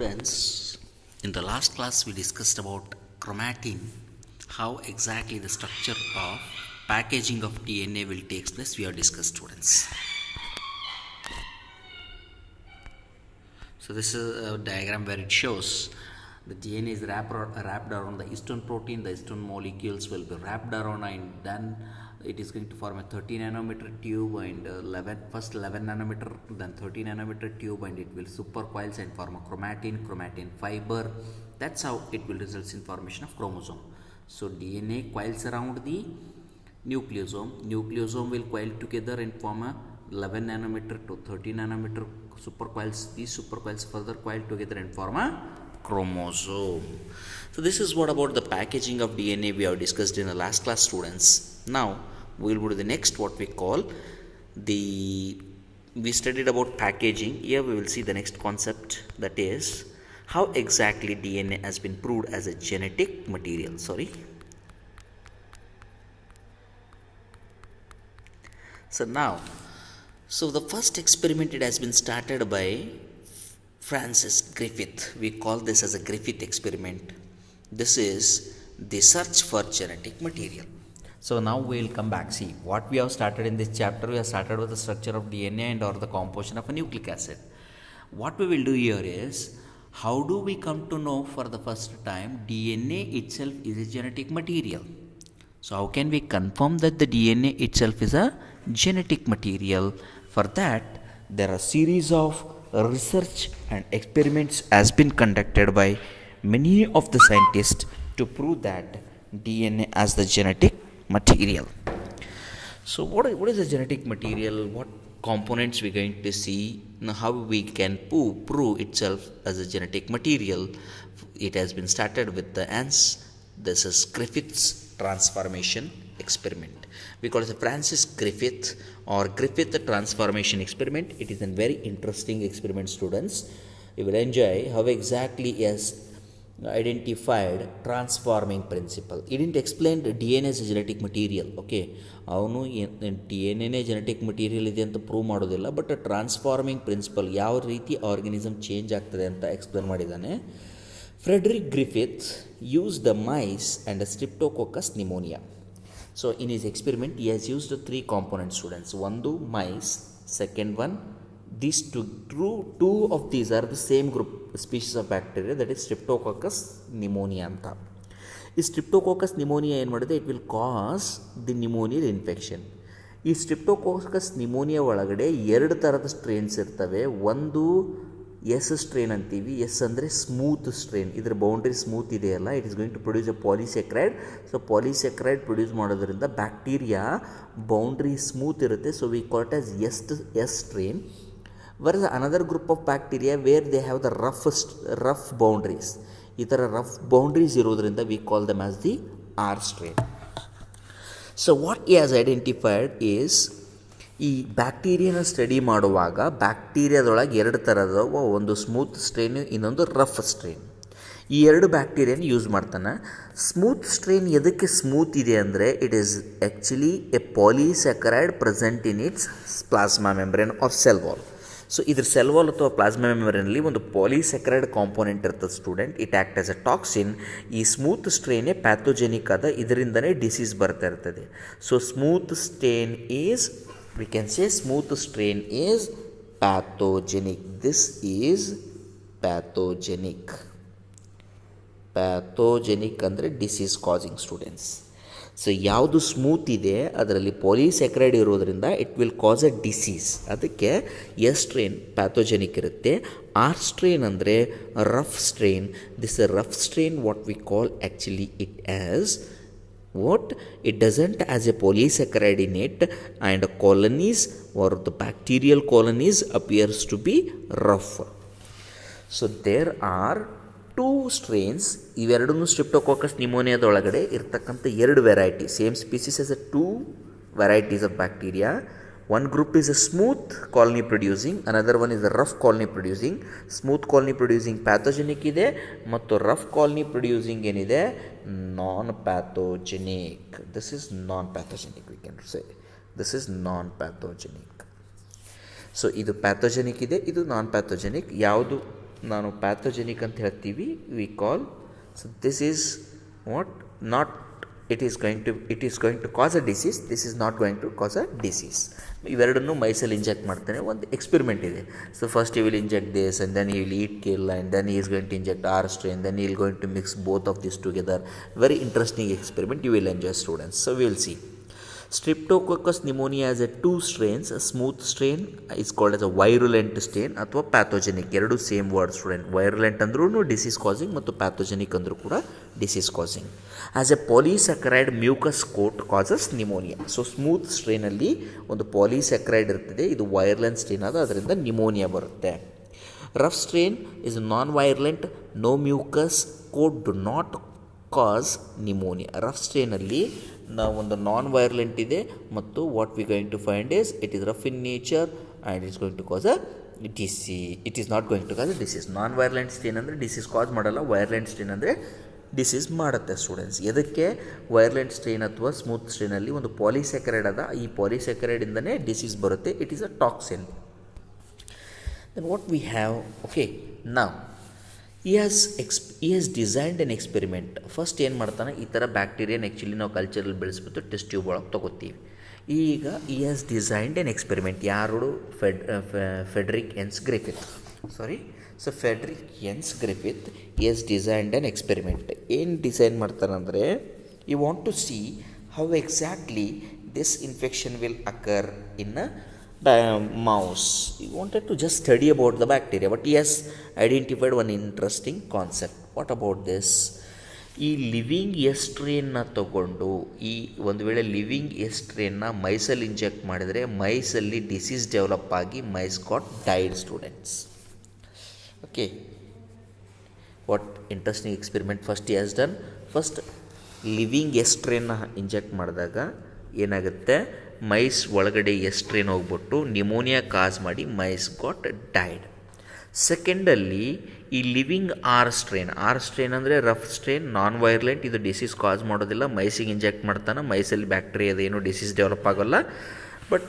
Students, in the last class we discussed about chromatin, how exactly the structure of packaging of DNA will take place. We have discussed, students. So this is a diagram where it shows the DNA is wrapped around the histone protein. The histone molecules will be wrapped around, and then it is going to form a 30 nanometer tube and 11 nanometer, then 30 nanometer tube, and it will supercoils and form a chromatin fiber. That's how it will result in formation of chromosome. So DNA coils around the nucleosome will coil together and form a 11 nanometer to 30 nanometer supercoils. These supercoils further coil together and form a chromosome. So this is what about the packaging of DNA we have discussed in the last class, students. Now we will go to the next, what we call we studied about packaging. Here we will see the next concept, that is how exactly DNA has been proved as a genetic material. So the first experiment, it has been started by Francis Griffith. We call this as a Griffith experiment. This is the search for genetic material. So now we will come back. See, what we have started in this chapter, we have started with the structure of DNA and or the composition of a nucleic acid. What we will do here is, how do we come to know for the first time DNA itself is a genetic material? So how can we confirm that the DNA itself is a genetic material? For that, there are series of research and experiments has been conducted by many of the scientists to prove that DNA as the genetic material. So what is the genetic material? What components we are going to see? Now how we can prove itself as a genetic material? It has been started with the ants. This is Griffith's transformation experiment. We call it the Francis Griffith or Griffith transformation experiment. It is a very interesting experiment, students. You will enjoy how exactly he has identified transforming principle. He didn't explain the DNA as a genetic material. Okay, ಅವನು DNA genetic material ಇದೆ ಅಂತ prove ಮಾಡೋದಿಲ್ಲ, but transforming principal ಯಾವ ರೀತಿ organism change ಆಗ್ತದೆ ಅಂತ explain ಮಾಡಿದ್ದಾನೆ. Frederick Griffith used the mice and a Streptococcus pneumonia. So in his experiment, he has used 3 component, students. One mice, second one, these two of these are the same group species of bacteria, that is Streptococcus pneumonia anta. Is Streptococcus pneumonia ಏನು ಮಾಡಿದೆ, it will cause the pneumonial infection. ಈ Streptococcus pneumonia ಒಳಗಡೆ 2 ಥರದ strains ಇರ್ತವೆ. ಒಂದು S strain ಅಂತೀವಿ. S ಅಂದರೆ smooth strain. ಇದರ ಬೌಂಡ್ರಿ ಸ್ಮೂತ್ ಇದೆಯಲ್ಲ, it is going to produce a polysaccharide. So polysaccharide produce ಮಾಡೋದ್ರಿಂದ ಬ್ಯಾಕ್ಟೀರಿಯಾ ಬೌಂಡ್ರಿ ಸ್ಮೂತ್ ಇರುತ್ತೆ. So we call it as S strain. whereas another group of bacteria where they have the rough boundaries. ಈ ಥರ rough boundaries ಇರೋದ್ರಿಂದ we call them as the R strain. So what he has identified is, ಈ ಬ್ಯಾಕ್ಟೀರಿಯಾನ study ಮಾಡುವಾಗ ಬ್ಯಾಕ್ಟೀರಿಯಾದೊಳಗೆ 2 ಥರದ, ಒಂದು smooth strain, ಇನ್ನೊಂದು rough strain. ಈ 2 ಬ್ಯಾಕ್ಟೀರಿಯಾನ ಯೂಸ್ ಮಾಡ್ತಾನೆ. ಸ್ಮೂತ್ ಸ್ಟ್ರೇನ್ ಎದಕ್ಕೆ ಸ್ಮೂತ್ ಇದೆ ಅಂದರೆ, it is actually a polysaccharide present in its plasma membrane or cell wall. So ಇದ್ರ ಸೆಲ್ ವಾಲ್ ಅಥವಾ ಪ್ಲಾಸ್ಮಾ ಮೆಂಬ್ರೇನಲ್ಲಿ ಒಂದು ಪಾಲಿಸ್ಯಾಕರೈಡ್ ಕಾಂಪೋನೆಂಟ್ ಇರ್ತದೆ, student. It act as a toxin. ಈ ಸ್ಮೂತ್ ಸ್ಟ್ರೇನೇ ಪ್ಯಾಥೋಜೆನಿಕ್ ಆದ, ಇದರಿಂದನೇ ಡಿಸೀಸ್ ಬರ್ತಾ ಇರ್ತದೆ. So smooth strain is, we can say smooth strain is pathogenic. This is pathogenic. Pathogenic ಅಂದರೆ ಡಿಸೀಸ್ ಕಾಸಿಂಗ್, ಸ್ಟೂಡೆಂಟ್ಸ್. ಸೊ ಯಾವುದು ಸ್ಮೂತ್ ಇದೆ ಅದರಲ್ಲಿ ಪಾಲಿಸ್ಯಾಕರೈಡ್ ಇರೋದ್ರಿಂದ it will cause a disease. ಅದಕ್ಕೆ ಎಸ್ ಸ್ಟ್ರೇನ್ ಪ್ಯಾಥೋಜೆನಿಕ್ ಇರುತ್ತೆ. ಆರ್ ಸ್ಟ್ರೇನ್ ಅಂದರೆ rough strain. This rough strain what we call actually it as what it doesn't as a polysaccharide in it, and colonies or the bacterial colonies appears to be rough. So there are 2 strains. ಇವೆರಡೂ streptococcus ನ್ಯೂಮೋನಿಯಾದೊಳಗಡೆ ಇರ್ತಕ್ಕಂಥ 2 variety, same species as a 2 varieties of bacteria. One group is a smooth colony producing, another one is a rough colony producing. Smooth colony producing pathogenic ಇದೆ, ಮತ್ತು rough colony producing ಏನಿದೆ non-pathogenic. This is non-pathogenic, we can say. This is non-pathogenic. So ಇದು pathogenic ಇದೆ, ಇದು ನಾನ್ pathogenic. ಯಾವುದು ನಾನು pathogenic ಅಂತ ಹೇಳ್ತೀವಿ, we call. So this is what not it is going to cause a disease, this is not going to cause a disease. ಇವೆರಡನ್ನು ಮೈಸಲ್ಲಿ inject ಮಾಡ್ತಾನೆ. ಒಂದು ಎಕ್ಸ್ಪೆರಿಮೆಂಟ್ ಇದೆ. So first he will inject this and then he will eat kill and then he is going to inject R strain, then he is going to mix both of these together. Very interesting experiment, you will enjoy, students. So we will see. Streptococcus pneumonia has a two strains. A smooth strain is called as a virulent strain ಅಥವಾ pathogenic. ಎರಡು same word student. Virulent ಅಂದ್ರೂ disease causing ಮತ್ತು pathogenic ಅಂದರೂ ಕೂಡ disease causing. As a polysaccharide mucus coat causes pneumonia. So smooth ಸ್ಟ್ರೇನಲ್ಲಿ ಒಂದು polysaccharide ಇರ್ತದೆ, ಇದು ವೈರ್ಲೆಂಟ್ ಸ್ಟ್ರೇನ್ ಆದ, ಅದರಿಂದ ನಿಮೋನಿಯಾ ಬರುತ್ತೆ. Rough strain is non virulent, no mucus coat do not cause pneumonia. Rough ಸ್ಟ್ರೇನಲ್ಲಿ ನಾವು ಒಂದು ನಾನ್ ವೈರ್ಲೆಂಟ್ ಇದೆ ಮತ್ತು what we going to find is it is rough in nature and it's going to cause a disease. It is not going to cause a disease. Non virulent strain ಅಂದರೆ disease cause ಮಾಡಲ್ಲ, virulent strain ಅಂದರೆ disease ಮಾಡುತ್ತೆ students. ಎದಕ್ಕೆ virulent strain ಅಥವಾ smooth ಸ್ಟ್ರೇನಲ್ಲಿ ಒಂದು polysaccharide ಅದ, ಈ ಪಾಲಿಸ್ಯಾಕರೈಡಿಂದನೇ ಡಿಸೀಸ್ ಬರುತ್ತೆ. It is a toxin. Then what we have, okay ನಾವ್ he has designed an experiment. First ಏನು ಮಾಡ್ತಾನೆ, ಈ ಥರ ಬ್ಯಾಕ್ಟೀರಿಯನ್ ಆ್ಯಕ್ಚುಲಿ ನಾವು ಕಲ್ಚರಲ್ಲಿ ಬೆಳೆಸ್ಬಿಟ್ಟು ಟೆಸ್ಟ್ ಟ್ಯೂಬ್ ಒಳಗೆ ತೊಗೋತೀವಿ. ಈಗ he has designed an experiment. ಯಾರು? Frederick ಎನ್ಸ್ Griffith. So Frederick ಎನ್ಸ್ Griffith he has designed an experiment. ಏನು ಡಿಸೈನ್ ಮಾಡ್ತಾರಂದರೆ, you want to see how exactly this infection will occur in a mouse. He wanted to just study about the bacteria, but he has identified one interesting concept. What about this? ಈ living ಎಸ್ಟ್ರೇನ್ನ ತಗೊಂಡು, ಈ ಒಂದು ವೇಳೆ living ಎಸ್ಟ್ರೇನ್ನ ಮೈಸಲ್ಲಿ inject ಮಾಡಿದರೆ ಮೈಸಲ್ಲಿ ಡಿಸೀಸ್ ಡೆವಲಪ್ ಆಗಿ mice got died students. Okay, what interesting experiment first he has done. First living ಎಸ್ಟ್ರೇನ್ನ ಇಂಜೆಕ್ಟ್ ಮಾಡಿದಾಗ ಏನಾಗುತ್ತೆ, ಮೈಸ್ ಒಳಗಡೆ ಎಸ್ಟ್ರೇನ್ ಹೋಗ್ಬಿಟ್ಟು ನಿಮೋನಿಯಾ ಕಾಸ್ ಮಾಡಿ ಮೈಸ್ ಗಾಟ್ ಡೈಡ್. ಸೆಕೆಂಡಲ್ಲಿ ಈ ಲಿವಿಂಗ್ ಆರ್ ಸ್ಟ್ರೇನ್ ಅಂದರೆ ರಫ್ ಸ್ಟ್ರೇನ್, ನಾನ್ ವೈರ್ಲೆಂಟ್, ಇದು ಡಿಸೀಸ್ ಕಾಸ್ ಮಾಡೋದಿಲ್ಲ, ಮೈಸಿಗೆ ಇಂಜೆಕ್ಟ್ ಮಾಡ್ತಾನೆ, ಮೈಸಲ್ಲಿ ಬ್ಯಾಕ್ಟೀರಿಯಾದೇನು ಡಿಸೀಸ್ ಡೆವಲಪ್ ಆಗೋಲ್ಲ, but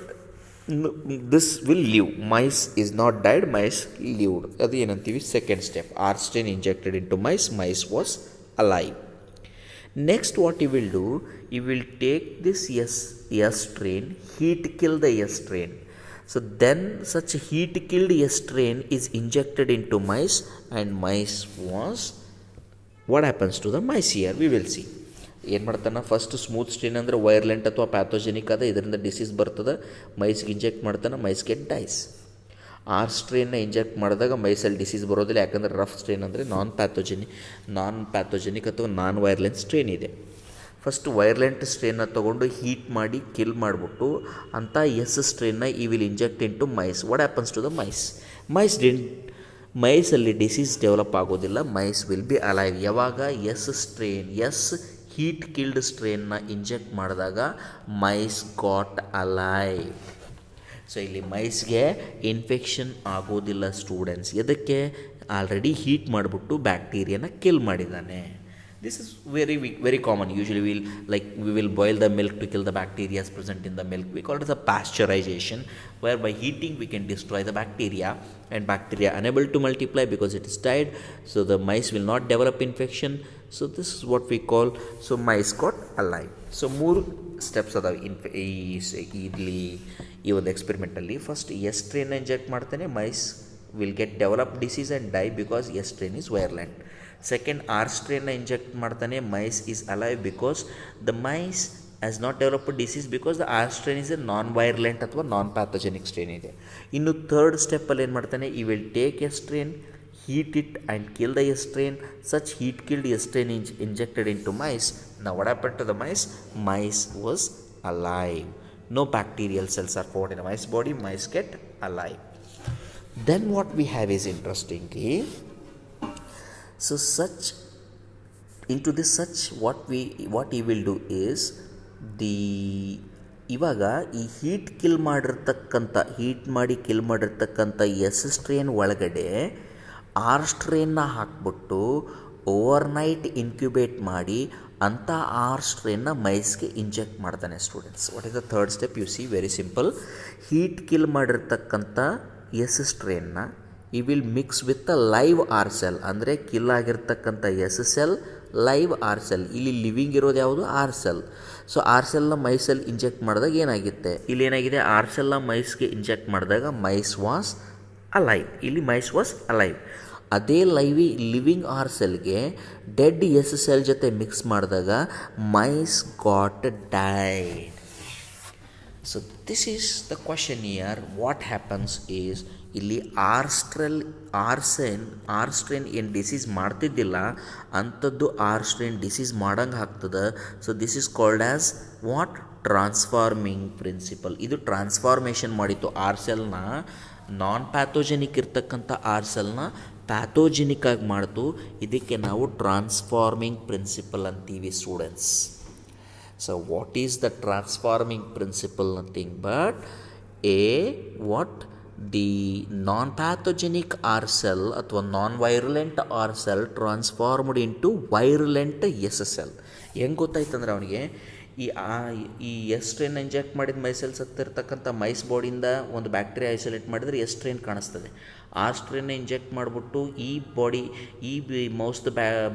this will live. Mice is not died, mice lived. ಅದು ಏನಂತೀವಿ second step. R strain injected into mice was alive. Next what you will do, you will take this S strain, heat kill the S strain. So then such heat killed S strain is injected into mice and mice was, what happens to the mice here we will see. ಏನು ಮಾಡ್ತಾನೆ, first smooth strain ಅಂದರೆ ವೈರ್ಲೆಂಟ್ ಅಥವಾ pathogenic ಅದ, ಇದರಿಂದ disease ಬರ್ತದೆ, ಮೈಸ್ಗೆ inject ಮಾಡ್ತಾನೆ, mice get dies. R ಸ್ಟ್ರೇನ್ನ ಇಂಜೆಕ್ಟ್ ಮಾಡಿದಾಗ ಮೈಸಲ್ಲಿ ಡಿಸೀಸ್ ಬರೋದಿಲ್ಲ, ಯಾಕಂದರೆ ರಫ್ ಸ್ಟ್ರೇನ್ ಅಂದರೆ ನಾನ್ ಪ್ಯಾಥೋಜೆನಿಕ್ ಅಥವಾ ನಾನ್ ವೈರ್ಲೆಂಟ್ ಸ್ಟ್ರೇನ್ ಇದೆ. ಫಸ್ಟ್ ವೈರ್ಲೆಂಟ್ ಸ್ಟ್ರೇನ್ನ ತೊಗೊಂಡು ಹೀಟ್ ಮಾಡಿ ಕಿಲ್ ಮಾಡಿಬಿಟ್ಟು ಅಂಥ ಎಸ್ ಸ್ಟ್ರೇನ್ನ ಈ will inject into mice. What happens to the ಮೈಸಲ್ಲಿ ಡಿಸೀಸ್ ಡೆವಲಪ್ ಆಗೋದಿಲ್ಲ, ಮೈಸ್ ವಿಲ್ ಬಿ ಅಲೈವ್. ಯಾವಾಗ ಎಸ್ ಹೀಟ್ ಕಿಲ್ಡ್ ಸ್ಟ್ರೇನ್ನ ಇಂಜೆಕ್ಟ್ ಮಾಡಿದಾಗ ಮೈಸ್ ಗಾಟ್ ಅಲೈವ್. ಸೊ ಇಲ್ಲಿ ಮೈಸ್ಗೆ ಇನ್ಫೆಕ್ಷನ್ ಆಗೋದಿಲ್ಲ ಸ್ಟೂಡೆಂಟ್ಸ್. ಎದಕ್ಕೆ? ಆಲ್ರೆಡಿ ಹೀಟ್ ಮಾಡಿಬಿಟ್ಟು ಬ್ಯಾಕ್ಟೀರಿಯಾನ ಕಿಲ್ ಮಾಡಿದ್ದಾನೆ. This is very common. Usually we will boil the milk to kill the bacteria present in the milk. We call it as a pasteurization, where by heating we can destroy the bacteria and bacteria unable to multiply because it is died, so the mice will not develop infection. So this is what we call, so mice got alive. So ಮೂರು steps ಅದಾವೆ ಇಲ್ಲಿ ಈ ಒಂದು ಎಕ್ಸ್ಪೆರಿಮೆಂಟಲ್ಲಿ. First S ಸ್ಟ್ರೇನ್ನ inject ಮಾಡ್ತಾನೆ, mice will get develop disease and die because S strain is virulent. Second R ಸ್ಟ್ರೇನ್ನ inject ಮಾಡ್ತಾನೆ, mice is alive because the mice has not developed disease because the R strain is a non virulent ಅಥವಾ non pathogenic strain ಇದೆ. ಇನ್ನು third ಸ್ಟೆಪ್ಪಲ್ಲಿ ಏನು ಮಾಡ್ತಾನೆ, ಈ will take A strain, heat it and kill the S strain. Such heat killed S strain is injected into mice. Now what happened to the mice? Mice was alive. No bacterial cells are found in a mice body. Mice get alive. Then what we have is interestingly, so such into this what he will do is ಇವಾಗ ಈ heat ಮಾಡಿ kill ಮಾಡಿರ್ತಕ್ಕಂಥ S strain ಒಳಗಡೆ R ಸ್ಟ್ರೇನ್ನ ಹಾಕ್ಬಿಟ್ಟು overnight incubate ಮಾಡಿ ಅಂಥ R ಸ್ಟ್ರೇನ್ನ ಮೈಸ್ಗೆ ಇಂಜೆಕ್ಟ್ ಮಾಡ್ತಾನೆ students. What is the third step? You see very simple. Heat kill ಮಾಡಿರ್ತಕ್ಕಂಥ ಎಸ್ ಸ್ಟ್ರೇನ್ನ ಈ will mix with a live R cell, ಅಂದರೆ ಕಿಲ್ ಆಗಿರ್ತಕ್ಕಂಥ S cell, live R cell. ಇಲ್ಲಿ ಲಿವಿಂಗ್ ಇರೋದು ಯಾವುದು? R cell. ಸೊ ಆರ್ ಸೆಲ್ನ ಮೈಸಲ್ಲಿ ಇಂಜೆಕ್ಟ್ ಮಾಡಿದಾಗ ಏನಾಗುತ್ತೆ? ಇಲ್ಲಿ ಏನಾಗಿದೆ, ಆರ್ ಸೆಲ್ನ ಮೈಸ್ಗೆ ಇಂಜೆಕ್ಟ್ ಮಾಡಿದಾಗ ಮೈಸ್ ವಾಸ್ ಅಲೈವ್. ಇಲ್ಲಿ ಮೈಸ್ ವಾಸ್ ಅಲೈವ್. ಅದೇ ಲಿವಿಂಗ್ ಆರ್ ಸೆಲ್ಗೆ ಡೆಡ್ ಎಸ್ ಸೆಲ್ ಜೊತೆ ಮಿಕ್ಸ್ ಮಾಡಿದಾಗ mice got died. So this is the question here. What happens is, ಇಲ್ಲಿ ಆರ್ ಸ್ಟ್ರೇನ್ ಏನು ಡಿಸೀಸ್ ಮಾಡ್ತಿದ್ದಿಲ್ಲ ಅಂಥದ್ದು ಆರ್ ಸ್ಟ್ರೇನ್ ಡಿಸೀಸ್ ಮಾಡಂಗೆ ಆಗ್ತದೆ. So this is called as what? Transforming principle. ಇದು ಟ್ರಾನ್ಸ್ಫಾರ್ಮೇಷನ್ ಮಾಡಿತ್ತು ಆರ್ ಸೆಲ್ನ. ನಾನ್ ಪ್ಯಾಥೋಜೆನಿಕ್ ಇರ್ತಕ್ಕಂಥ ಆರ್ ಸೆಲ್ನ ಪ್ಯಾಥೋಜೆನಿಕ್ ಆಗಿ ಮಾಡ್ತು. ಇದಕ್ಕೆ ನಾವು ಟ್ರಾನ್ಸ್ಫಾರ್ಮಿಂಗ್ ಪ್ರಿನ್ಸಿಪಲ್ ಅಂತೀವಿ students. So what is the transforming principle? Nothing but the non pathogenic R cell ಅಥವಾ non virulent R cell transformed into virulent S cell. ಹೆಂಗೆ ಗೊತ್ತಾಯ್ತಂದ್ರೆ ಅವನಿಗೆ ಈ ಎಸ್ ಸ್ಟ್ರೇನ್ ಇಂಜೆಕ್ಟ್ ಮಾಡಿದ ಮೈಸೆಲ್ ಸತ್ತಿರ್ತಕ್ಕಂಥ ಮೈಸ್ ಬಾಡಿಯಿಂದ ಒಂದು ಬ್ಯಾಕ್ಟೀರಿಯಾ ಐಸೋಲೇಟ್ ಮಾಡಿದರೆ ಎಸ್ ಸ್ಟ್ರೇನ್ ಕಾಣಿಸ್ತದೆ. ಆ ಸ್ಟ್ರೇನ್ನ ಇಂಜೆಕ್ಟ್ ಮಾಡಿಬಿಟ್ಟು ಈ ಮೌಸ್ದ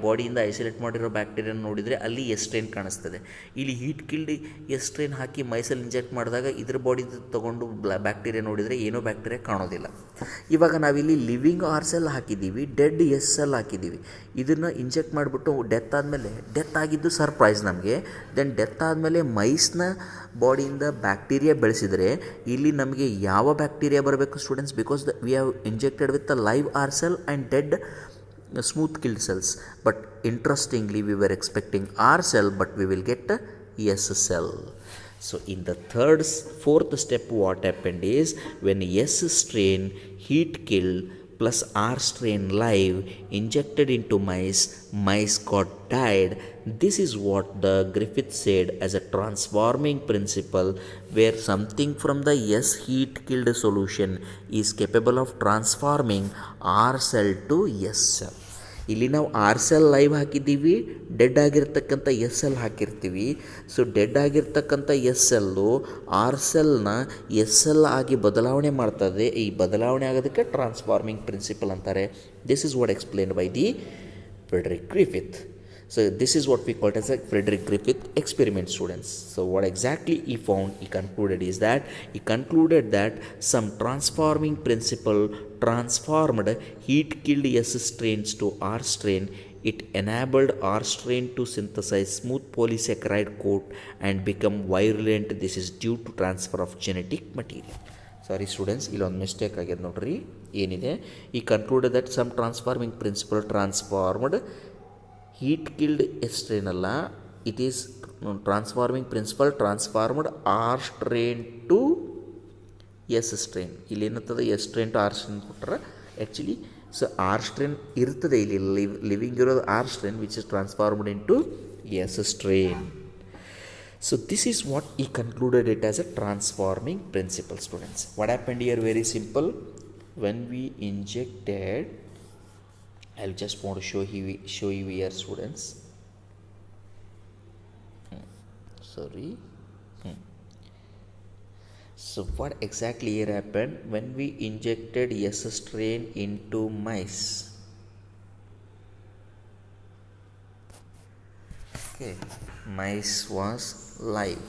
ಬಾಡಿಯಿಂದ ಐಸೋಲೇಟ್ ಮಾಡಿರೋ ಬ್ಯಾಕ್ಟೀರಿಯಾ ನೋಡಿದರೆ ಅಲ್ಲಿ ಎಸ್ ಸ್ಟ್ರೇನ್ ಕಾಣಿಸ್ತದೆ. ಇಲ್ಲಿ ಹೀಟ್ ಕಿಲ್ಡ್ ಎಸ್ ಸ್ಟ್ರೇನ್ ಹಾಕಿ ಮೈಸಲ್ಲಿ ಇಂಜೆಕ್ಟ್ ಮಾಡಿದಾಗ ಇದ್ರ ಬಾಡಿದು ತೊಗೊಂಡು ಬ್ಯಾಕ್ಟೀರಿಯಾ ನೋಡಿದರೆ ಏನೋ ಬ್ಯಾಕ್ಟೀರಿಯಾ ಕಾಣೋದಿಲ್ಲ. ಇವಾಗ ನಾವಿಲ್ಲಿ ಲಿವಿಂಗ್ ಆರ್ ಸೆಲ್ ಹಾಕಿದ್ದೀವಿ, ಡೆಡ್ ಎಸ್ ಸೆಲ್ ಹಾಕಿದ್ದೀವಿ. ಇದನ್ನು ಇಂಜೆಕ್ಟ್ ಮಾಡಿಬಿಟ್ಟು ಡೆತ್ ಆದಮೇಲೆ, ಡೆತ್ ಆಗಿದ್ದು ಸರ್ಪ್ರೈಸ್ ನಮಗೆ. ದೆನ್ ಡೆತ್ ಆದಮೇಲೆ ಮೈಸ್ನ ಬಾಡಿಯಿಂದ ಬ್ಯಾಕ್ಟೀರಿಯಾ ಬೆಳೆಸಿದರೆ ಇಲ್ಲಿ ನಮಗೆ ಯಾವ ಬ್ಯಾಕ್ಟೀರಿಯಾ ಬರಬೇಕು students? Because we have injected with a live R cell and dead smooth killed cells. But interestingly, we were expecting R cell, but we will get a S cell. So in the fourth step, what happened is when S strain heat killed plus R strain live injected into mice got died. This is what the Griffith said as a transforming principle, where something from the S heat killed solution is capable of transforming R cell to S cell. ಇಲ್ಲಿ ನಾವು R cell live ಹಾಕಿದ್ದೀವಿ, dead ಆಗಿರ್ತಕ್ಕಂಥ S cell ಹಾಕಿರ್ತೀವಿ. So dead ಆಗಿರ್ತಕ್ಕಂಥ S cell R ಸೆಲ್ನ S cell ಆಗಿ ಬದಲಾವಣೆ ಮಾಡ್ತದೆ. ಈ ಬದಲಾವಣೆ ಆಗೋದಕ್ಕೆ ಟ್ರಾನ್ಸ್ಫಾರ್ಮಿಂಗ್ ಪ್ರಿನ್ಸಿಪಲ್ ಅಂತಾರೆ. This is what explained by the Frederick Griffith. So this is what we call it as a Frederick Griffith experiment, students. So what exactly he found, he concluded that some transforming principle transformed heat killed S strains to R strain. It enabled R strain to synthesize smooth polysaccharide coat and become virulent. This is due to transfer of genetic material. Sorry students, ಇಲ್ಲೊಂದು mistake ಆಗಿದೆ ನೋಡ್ರಿ. ಏನಿದೆ, he concluded that some transforming principle transformed heat killed S strain ಅಲ್ಲ, it is transforming principle transformed R strain to S strain. ಇಲ್ಲಿ ಏನಂತದೆ, S strain to R strain ಕೊಟ್ಟರೆ actually so R strain ಇರ್ತದೆ ಇಲ್ಲಿ, living ಇರೋದು R strain which is transformed into S strain. So this is what ಈ concluded it as a transforming principle. Students, what happened here? Very simple. When we injected, I'll just want to show you here, students. Sorry. So what exactly here happened when we injected S strain into mice? Okay, mice was live.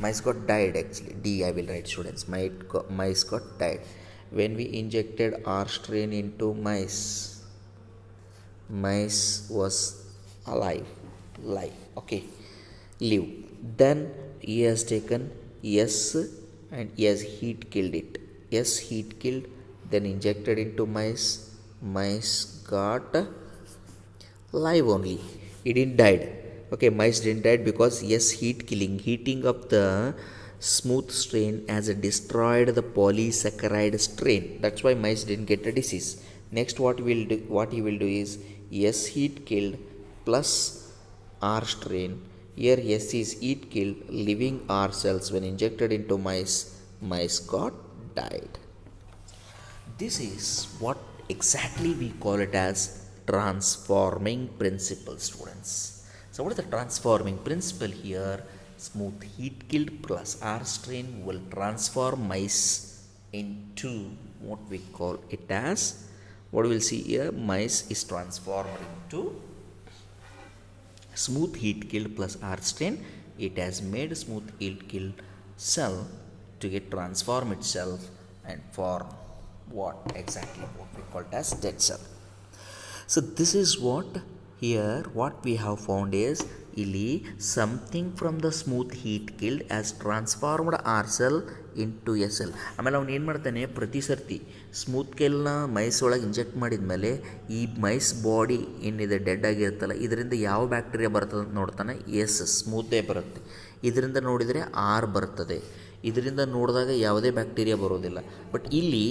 Mice got died actually. D I will write, students. Mice got died. When we injected R strain into mice was alive, okay, live. Then he has taken S and he has heat killed it. S heat killed, then injected into mice got live only. It didn't died. Okay, mice didn't died because yes, heating up the smooth strain has destroyed the polysaccharide strain. That's why mice didn't get a disease. Next, what he will do is S heat killed plus R strain. Here S is heat killed, living R cells when injected into mice got died. This is what exactly we call it as transforming principle, students. So what is the transforming principle here? Smooth heat killed plus R strain will transform mice into what we call it as, what we will see here, mice is transformed into smooth heat killed plus R strain. It has made smooth heat killed cell to get transform itself and form what exactly what we call it as dead cell. So this is what here what we have found is ಇಲ್ಲಿ something from the smooth heat killed as transformed R cell into S cell. ಆಮೇಲೆ ಅವ್ನು ಏನು ಮಾಡ್ತಾನೆ, ಪ್ರತಿ ಸರ್ತಿ smooth ಕಿಲ್ನ mice ಒಳಗೆ inject ಮಾಡಿದ ಮೇಲೆ ಈ ಮೈಸ್ ಬಾಡಿ ಏನಿದೆ ಡೆಡ್ ಆಗಿರುತ್ತಲ್ಲ ಇದರಿಂದ ಯಾವ ಬ್ಯಾಕ್ಟೀರಿಯಾ ಬರ್ತದೆ ಅಂತ ನೋಡ್ತಾನೆ. ಎಸ್, ಸ್ಮೂತೇ ಬರುತ್ತೆ. ಇದರಿಂದ ನೋಡಿದರೆ ಆರ್ ಬರ್ತದೆ. ಇದರಿಂದ ನೋಡಿದಾಗ ಯಾವುದೇ ಬ್ಯಾಕ್ಟೀರಿಯಾ ಬರೋದಿಲ್ಲ. ಬಟ್ ಇಲ್ಲಿ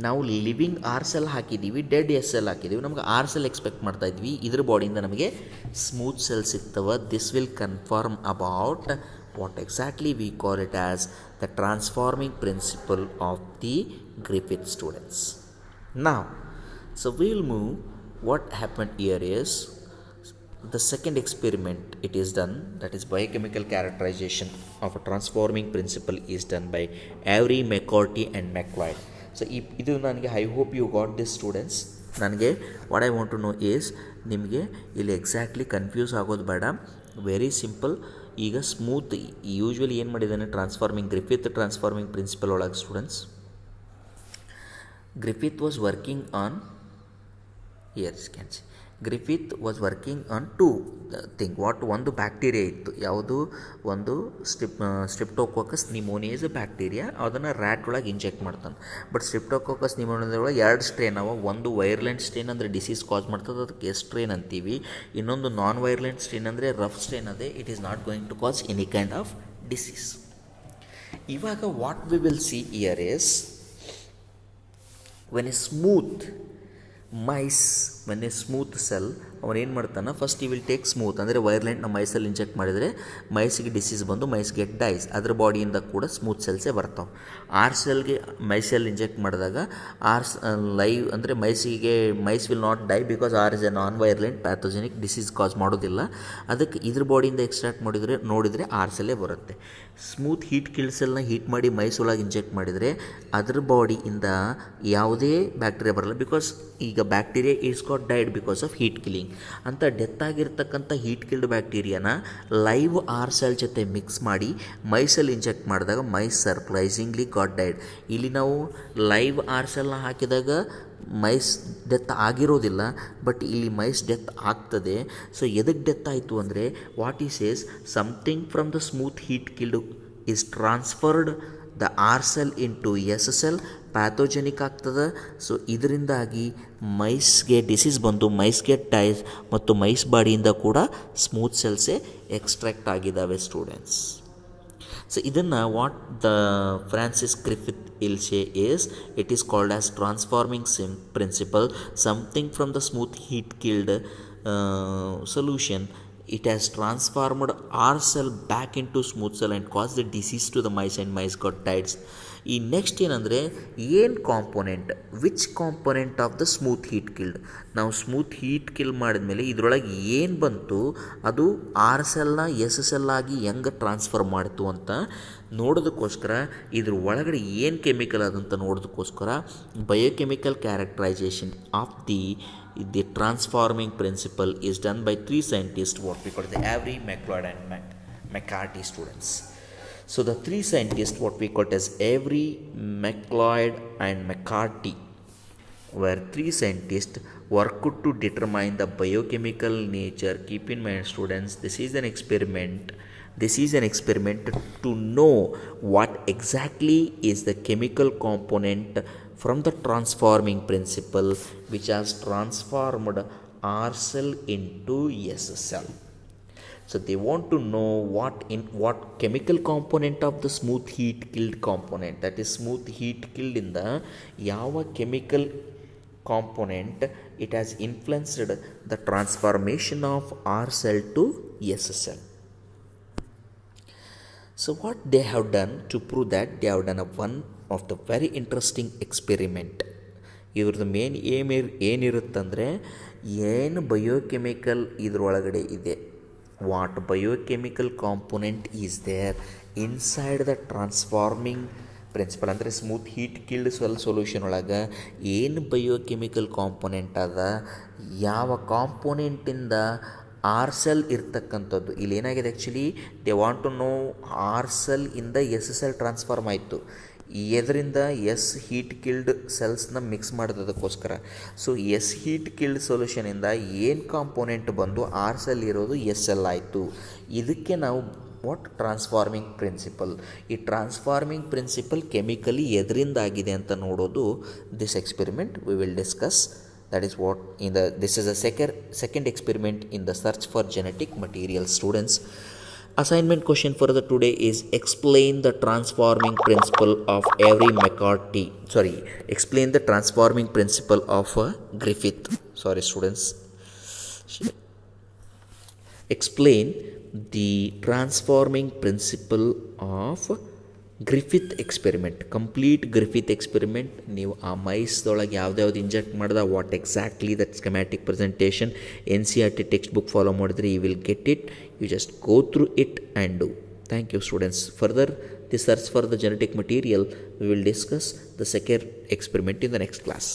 ನಾವು ಲಿವಿಂಗ್ ಆರ್ ಸೆಲ್ ಹಾಕಿದ್ದೀವಿ, ಡೆಡ್ ಎಸ್ ಸೆಲ್ ಹಾಕಿದ್ದೀವಿ. ನಮ್ಗೆ ಆರ್ ಸೆಲ್ ಎಕ್ಸ್ಪೆಕ್ಟ್ ಮಾಡ್ತಾ ಇದ್ವಿ, ಇದ್ರ ಬಾಡಿಯಿಂದ ನಮಗೆ ಸ್ಮೂತ್ ಸೆಲ್ ಸಿಗ್ತವೆ. This will confirm about what exactly we call it as the transforming principle of the Griffith students. Now, so we will move. What happened here is the second experiment it is done, that is biochemical characterization of a transforming principle is done by Avery, McCarty and McLeod. So ಇದು ನನಗೆ I hope you got this students. ನನಗೆ what I want to know is, ನಿಮಗೆ ಇಲ್ಲಿ exactly confuse ಆಗೋದು ಬೇಡ, very simple. ಈಗ smooth usually ಏನು ಮಾಡಿದ್ದಾನೆ, ಗ್ರಿಫಿತ್ ಟ್ರಾನ್ಸ್ಫಾರ್ಮಿಂಗ್ ಪ್ರಿನ್ಸಿಪಲ್ ಒಳಗೆ students, Griffith was working on Griffith was working on two thing. ಒಂದು ಬ್ಯಾಕ್ಟೀರಿಯಾ ಇತ್ತು, ಯಾವುದು, ಒಂದು ಸ್ಟ್ರಿಪ್ಟೋಕೋಕಸ್ ನಿಮೋನಿಯಸ್ ಬ್ಯಾಕ್ಟೀರಿಯಾ. ಅದನ್ನು ರ್ಯಾಟ್ ಒಳಗೆ ಇಂಜೆಕ್ಟ್ ಮಾಡ್ತಾನೆ. ಬಟ್ ಸ್ಟ್ರಿಪ್ಟೋಕೋಕಸ್ ನಿಮೋನಿಯದೊಳಗೆ 2 ಸ್ಟ್ರೇನ್ ಅವ. ಒಂದು ವೈರ್ಲೆಂಟ್ ಸ್ಟ್ರೇನ್ ಅಂದರೆ ಡಿಸೀಸ್ ಕಾಸ್ ಮಾಡ್ತದೆ, ಅದಕ್ಕೆ ಎಸ್ ಸ್ಟ್ರೇನ್ ಅಂತೀವಿ. ಇನ್ನೊಂದು ನಾನ್ ವೈರ್ಲೆಂಟ್ ಸ್ಟ್ರೇನ್ ಅಂದರೆ ರಫ್ ಸ್ಟ್ರೇನ್ ಅದೇ, it is not going to cause any kind of disease. ಇವಾಗ what we will see here is, when a smooth cell ಅವನೇನು ಮಾಡ್ತಾನೆ, ಫಸ್ಟ್ ಈ ವಿಲ್ ಟೇಕ್ ಸ್ಮೂತ್ ಅಂದರೆ ವೈರ್ಲೆಂಟ್ನ ಮೈಸಲ್ಲಿ ಇಂಜೆಕ್ಟ್ ಮಾಡಿದರೆ ಮೈಸಿಗೆ ಡಿಸೀಸ್ ಬಂದು ಮೈಸ್ ಗೆಟ್ ಡೈಸ್, ಅದ್ರ ಬಾಡಿಯಿಂದ ಕೂಡ ಸ್ಮೂತ್ ಸೆಲ್ಸೇ ಬರ್ತಾವೆ. ಆರ್ ಸೆಲ್ಗೆ ಮೈಸಲ್ಲಿ ಇಂಜೆಕ್ಟ್ ಮಾಡಿದಾಗ ಲೈವ್ ಅಂದರೆ mice will not die because R is a non virulent pathogenic, disease cause ಮಾಡೋದಿಲ್ಲ. ಅದಕ್ಕೆ ಇದ್ರ ಬಾಡಿಯಿಂದ ಎಕ್ಸ್ಟ್ರಾಕ್ಟ್ ನೋಡಿದರೆ ಆರ್ ಸೆಲ್ಲೇ ಬರುತ್ತೆ. ಸ್ಮೂತ್ ಹೀಟ್ ಕಿಲ್ಡ್ ಸೆಲ್ನ ಹೀಟ್ ಮಾಡಿ ಮೈಸ್ ಒಳಗೆ ಇಂಜೆಕ್ಟ್ ಮಾಡಿದರೆ ಅದ್ರ ಬಾಡಿಯಿಂದ ಯಾವುದೇ ಬ್ಯಾಕ್ಟೀರಿಯಾ ಬರಲ್ಲ, ಬಿಕಾಸ್ ಈಗ bacteria is got died because of heat killing ಅಂತ. ಡೆತ್ ಆಗಿರ್ತಕ್ಕಂಥ ಹೀಟ್ ಕಿಲ್ಡ್ ಬ್ಯಾಕ್ಟೀರಿಯಾನ ಲೈವ್ ಆರ್ ಸೆಲ್ ಜೊತೆ ಮಿಕ್ಸ್ ಮಾಡಿ ಮೈಸಲ್ಲಿ ಇಂಜೆಕ್ಟ್ ಮಾಡಿದಾಗ ಮೈಸ್ ಸರ್ಪ್ರೈಸಿಂಗ್ಲಿ ಗಾಟ್ ಡೈಡ್. ಇಲ್ಲಿ ನಾವು ಲೈವ್ ಆರ್ ಸೆಲ್ನ ಹಾಕಿದಾಗ ಮೈಸ್ ಡೆತ್ ಆಗಿರೋದಿಲ್ಲ, ಬಟ್ ಇಲ್ಲಿ ಮೈಸ್ ಡೆತ್ ಆಗ್ತದೆ. ಸೊ ಎದಕ್ಕೆ ಡೆತ್ ಆಯಿತು ಅಂದರೆ, what is says something from the smooth heat killed is transferred the R cell into S cell, pathogenic ಆಗ್ತದೆ. ಸೊ ಇದರಿಂದಾಗಿ ಮೈಸ್ಗೆ ಡಿಸೀಸ್ ಬಂದು ಮೈಸ್ ಗೆಟ್ ಡೈಸ್ ಮತ್ತು ಮೈಸ್ ಬಾಡಿಯಿಂದ ಕೂಡ ಸ್ಮೂತ್ ಸೆಲ್ಸೇ ಎಕ್ಸ್ಟ್ರಾಕ್ಟ್ ಆಗಿದ್ದಾವೆ ಸ್ಟೂಡೆಂಟ್ಸ್. ಸೊ ಇದನ್ನು what the Francis Griffith will say is, it is called as transforming principle. Something from the smooth heat killed solution, it has transformed R cell back into smooth cell and caused the disease to the mice and mice got died. ಈ next ಏನಂದರೆ, ಏನು component, which component of the smooth heat killed. ನಾವು smooth heat kill ಮಾಡಿದ್ಮೇಲೆ ಇದರೊಳಗೆ ಏನು ಬಂತು ಅದು R ಸೆಲ್ನ ಎಸ್ ಸೆಲ್ ಆಗಿ ಹೆಂಗೆ ಟ್ರಾನ್ಸ್ಫರ್ ಮಾಡ್ತು ಅಂತ ನೋಡೋದಕ್ಕೋಸ್ಕರ, ಇದ್ರ ಒಳಗಡೆ ಏನು ಕೆಮಿಕಲ್ ಅದಂತ ನೋಡೋದಕ್ಕೋಸ್ಕರ biochemical characterization of the transforming principle is done by 3 scientists, what we call the Avery, McLeod and McCarty students. So the 3 scientists, what we call as Avery, McLeod and McCarty, were 3 scientists worked to determine the biochemical nature. Keep in mind students, this is an experiment to know what exactly is the chemical component from the transforming principle which has transformed R cell into S cell. So they want to know what chemical component of the smooth heat killed component, that is smooth heat killed in the yava chemical component it has influenced the transformation of R cell to S cell. So what they have done to prove that, they have done one of the very interesting experiment. ಇವ್ರದ್ದು main ಏನಿರುತ್ತಂದರೆ, ಏನು biochemical ಇದ್ರೊಳಗಡೆ ಇದೆ, what biochemical component is there inside the transforming principle ಅಂದರೆ smooth heat killed solution ಒಳಗೆ ಏನು biochemical component ಅದ, ಯಾವ ಕಾಂಪೊನೆಂಟಿಂದ R cell ಇರ್ತಕ್ಕಂಥದ್ದು. ಇಲ್ಲಿ ಏನಾಗಿದೆ actually they want to know R cell ಇಂದ ಎಸ್ ಸೆಲ್ ಟ್ರಾನ್ಸ್ಫಾರ್ಮ್ ಆಯಿತು. ಎದರಿಂದ ಎಸ್ ಹೀಟ್ ಕಿಲ್ಡ್ ಸೆಲ್ಸ್ನ ಮಿಕ್ಸ್ ಮಾಡೋದಕ್ಕೋಸ್ಕರ. ಸೊ ಎಸ್ ಹೀಟ್ ಕಿಲ್ಡ್ ಸೊಲ್ಯೂಷನಿಂದ ಏನು ಕಾಂಪೊನೆಂಟ್ ಬಂದು ಆರ್ ಸೆಲ್ ಇರೋದು ಎಸ್ ಎಲ್ ಆಯಿತು. ಇದಕ್ಕೆ ನಾವು ವಾಟ್ ಟ್ರಾನ್ಸ್ಫಾರ್ಮಿಂಗ್ ಪ್ರಿನ್ಸಿಪಲ್. ಈ ಟ್ರಾನ್ಸ್ಫಾರ್ಮಿಂಗ್ ಪ್ರಿನ್ಸಿಪಲ್ ಕೆಮಿಕಲಿ ಎದರಿಂದ ಆಗಿದೆ ಅಂತ ನೋಡೋದು this experiment we will discuss. That is what this is a second experiment in the search for genetic material. Students, assignment question for the today is explain the transforming principle of explain the transforming principle of Griffith. Sorry students. Explain the transforming principle of Griffith experiment. Complete Griffith experiment ನೀವು ಆ ಮೈಸ್ದೊಳಗೆ ಯಾವ್ದು inject ಮಾಡಿದ what exactly that schematic presentation NCERT textbook follow ಮಾಡಿದ್ರೆ you will get it. You just go through it and do. Thank you students. Further the search for the genetic material we will discuss the second experiment in the next class.